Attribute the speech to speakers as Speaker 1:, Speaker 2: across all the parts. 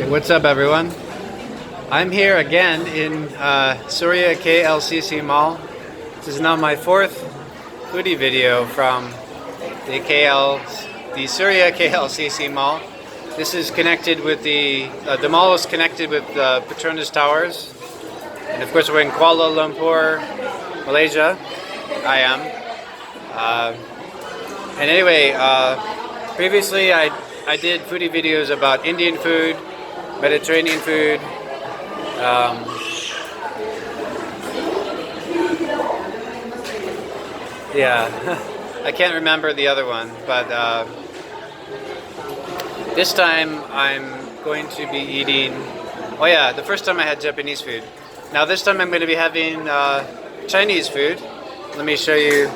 Speaker 1: Okay, what's up, everyone? I'm here again in Suria KLCC Mall. This is now my fourth foodie video from the Suria KLCC Mall. This is connected with the mall is connected with Petronas Towers, and of course we're in Kuala Lumpur, Malaysia. I am. And anyway, previously I did foodie videos about Indian food, Mediterranean food, yeah, I can't remember the other one, but this time I'm going to be eating, oh yeah, the first time I had Japanese food. Now this time I'm going to be having Chinese food. Let me show you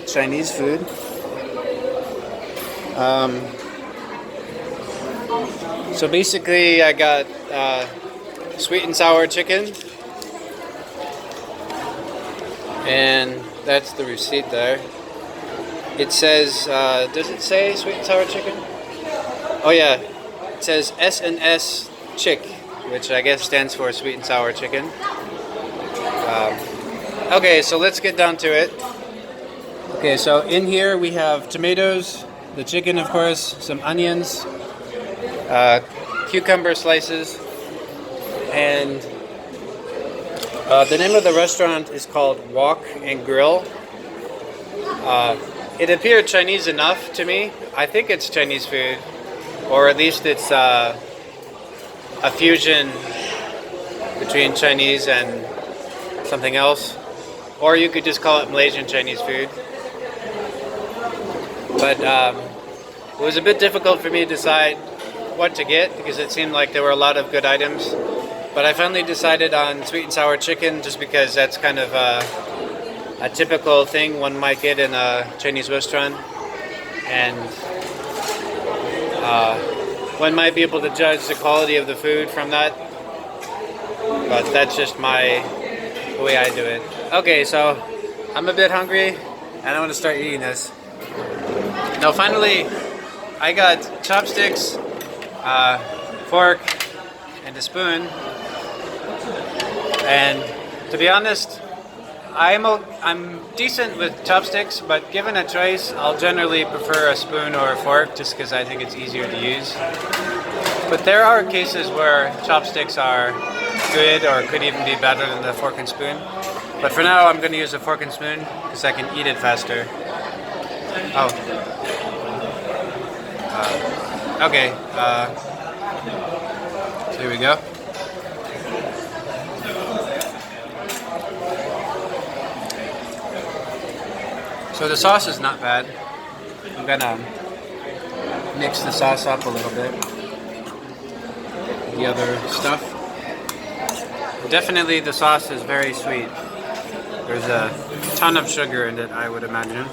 Speaker 1: Chinese food. So basically I got sweet and sour chicken, and that's the receipt there. It says, does it say sweet and sour chicken? Oh yeah, it says S&S Chick, which I guess stands for sweet and sour chicken. Okay, so let's get down to it. Okay, so in here we have tomatoes, the chicken of course, some onions, cucumber slices, and the name of the restaurant is called Wok Grill. It appeared Chinese enough to me. I think it's Chinese food, or at least it's a fusion between Chinese and something else, or you could just call it Malaysian Chinese food. But it was a bit difficult for me to decide what to get because it seemed like there were a lot of good items. But I finally decided on sweet and sour chicken just because that's kind of a typical thing one might get in a Chinese restaurant. And one might be able to judge the quality of the food from that. But that's just the way I do it. Okay, so I'm a bit hungry and I want to start eating this. Now finally, I got chopsticks, fork, and a spoon. And to be honest, I'm decent with chopsticks, but given a choice, I'll generally prefer a spoon or a fork just because I think it's easier to use. But there are cases where chopsticks are good or could even be better than the fork and spoon. But for now, I'm going to use a fork and spoon because I can eat it faster. Oh. Okay. So here we go. So the sauce is not bad. I'm gonna mix the sauce up a little bit. The other stuff. Definitely the sauce is very sweet. There's a ton of sugar in it, I would imagine.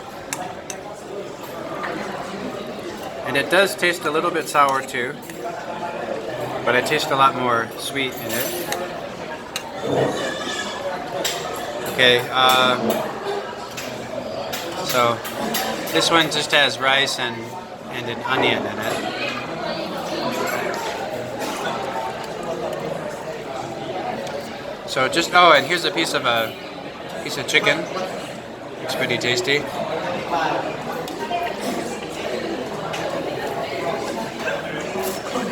Speaker 1: And it does taste a little bit sour too, but I taste a lot more sweet in it. Okay, so this one just has rice and an onion in it. So just, oh, and here's a piece of chicken. It's pretty tasty.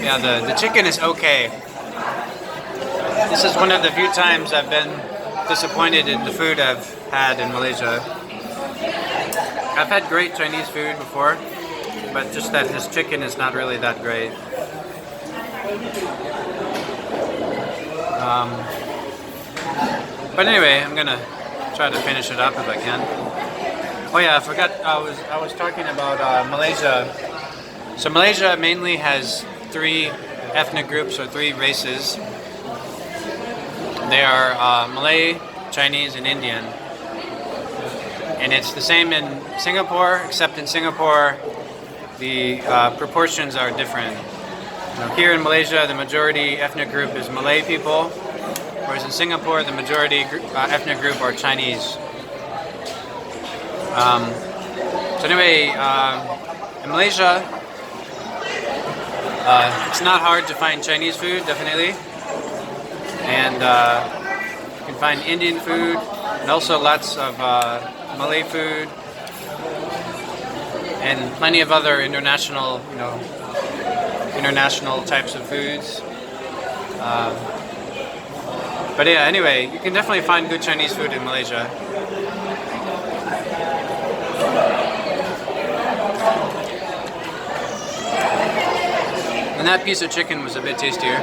Speaker 1: Yeah, the chicken is okay. This is one of the few times I've been disappointed in the food I've had in Malaysia. I've had great Chinese food before, but just that this chicken is not really that great. But anyway, I'm gonna try to finish it up if I can. Oh yeah, I forgot. I was talking about Malaysia. So Malaysia mainly has three ethnic groups or three races. They are Malay, Chinese, and Indian. And it's the same in Singapore, except in Singapore the proportions are different. Here in Malaysia, the majority ethnic group is Malay people, whereas in Singapore, the majority ethnic group are Chinese. So anyway, in Malaysia, It's not hard to find Chinese food, definitely, and you can find Indian food and also lots of Malay food and plenty of other international, international types of foods. But yeah, anyway, you can definitely find good Chinese food in Malaysia. And that piece of chicken was a bit tastier.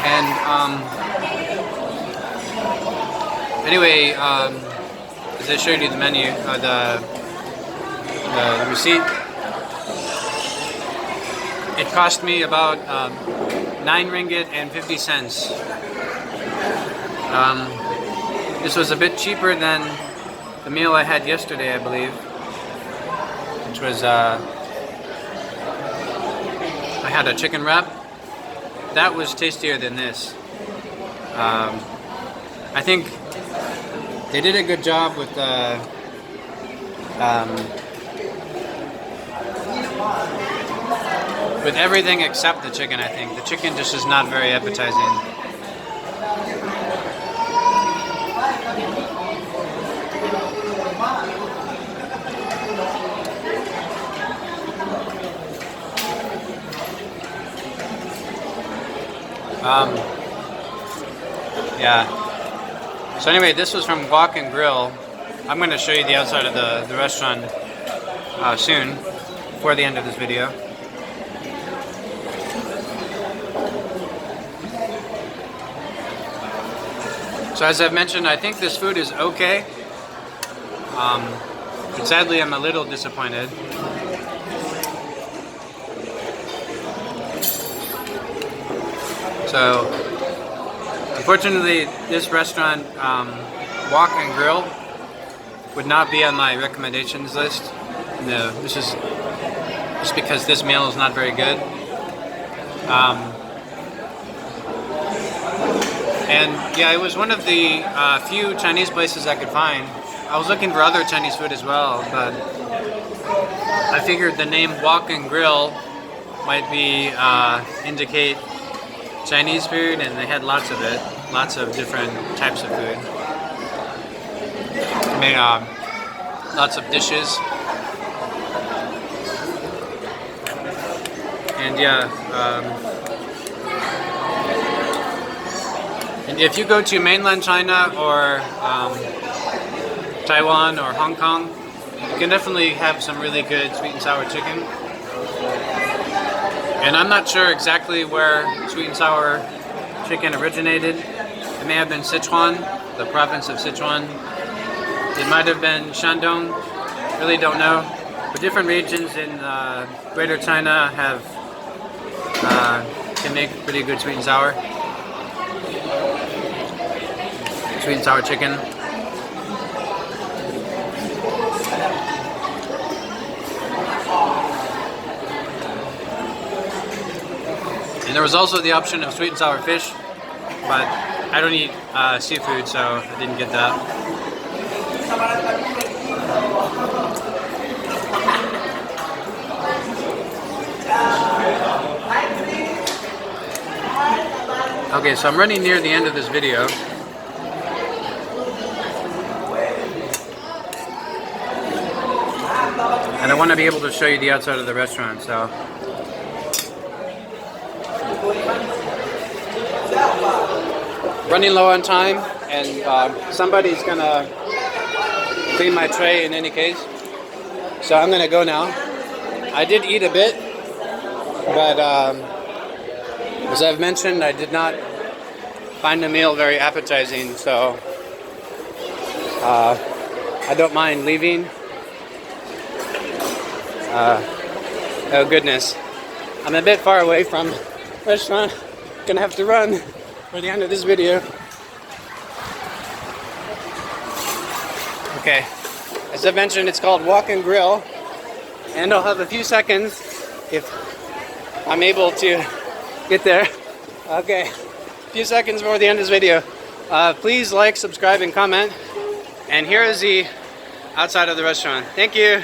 Speaker 1: And anyway, as I showed you the menu, the receipt, it cost me about 9 ringgit and 50 cents. This was a bit cheaper than the meal I had yesterday, I believe, which was I had a chicken wrap. That was tastier than this. I think they did a good job with everything except the chicken. I think the chicken just is not very appetizing. Yeah. So anyway, this was from Wok Grill. I'm going to show you the outside of the restaurant soon, before the end of this video. So as I've mentioned, I think this food is okay. But sadly, I'm a little disappointed. So, unfortunately, this restaurant, Wok Grill, would not be on my recommendations list. No, this is just because this meal is not very good. And yeah, it was one of the few Chinese places I could find. I was looking for other Chinese food as well, but I figured the name Wok Grill might be indicate Chinese food, and they had lots of it, lots of different types of food. They made lots of dishes, and yeah. And if you go to mainland China or Taiwan or Hong Kong, you can definitely have some really good sweet and sour chicken. And I'm not sure exactly where sweet and sour chicken originated. It may have been Sichuan, the province of Sichuan. It might have been Shandong, really don't know. But different regions in Greater China can make pretty good sweet and sour. Sweet and sour chicken. And there was also the option of sweet and sour fish, but I don't eat seafood, so I didn't get that. Okay, so I'm running near the end of this video. And I want to be able to show you the outside of the restaurant, so. Running low on time, and somebody's gonna clean my tray in any case. So I'm gonna go now. I did eat a bit, but as I've mentioned, I did not find the meal very appetizing, so I don't mind leaving. Oh goodness, I'm a bit far away from the restaurant. Gonna have to run for the end of this video. Okay, as I mentioned, it's called Wok Grill, and I'll have a few seconds if I'm able to get there. Okay, a few seconds before the end of this video. Please like, subscribe, and comment. And here is the outside of the restaurant. Thank you.